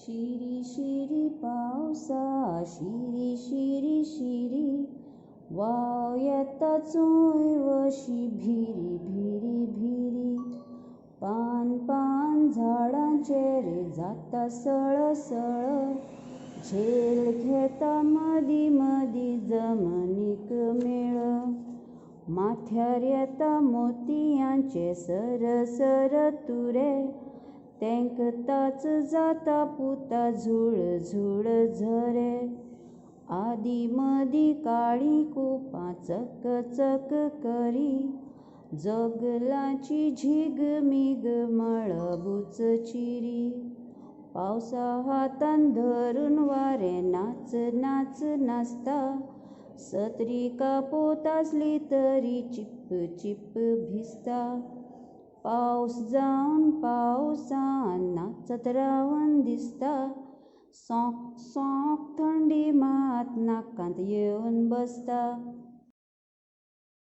शिरी शिरी पावसा शिरी शिरी शिरी वाव येता चोय वशी भिरी भिरी भिरी पान पान झाडांचेर जाता सळसळ झेल घेता मदी मदी जमनीक मेळ माथ्यार येता मोतयांचे सरसर तुरे तेंकताच जाता पुता झुळ झुळ झरे आदी मदी काळी कुपां चक चक करी जगलांची झिग मिग मळबूच चिरी पावसा हातान धरून वारें नाच नाच नाचता सत्री कापोत आसली तरी चिप चिप भिजता पावस जावन पावसान नाचत रावन दिसता सोंक सोंक थंडी मात नाकांत येवन बसता।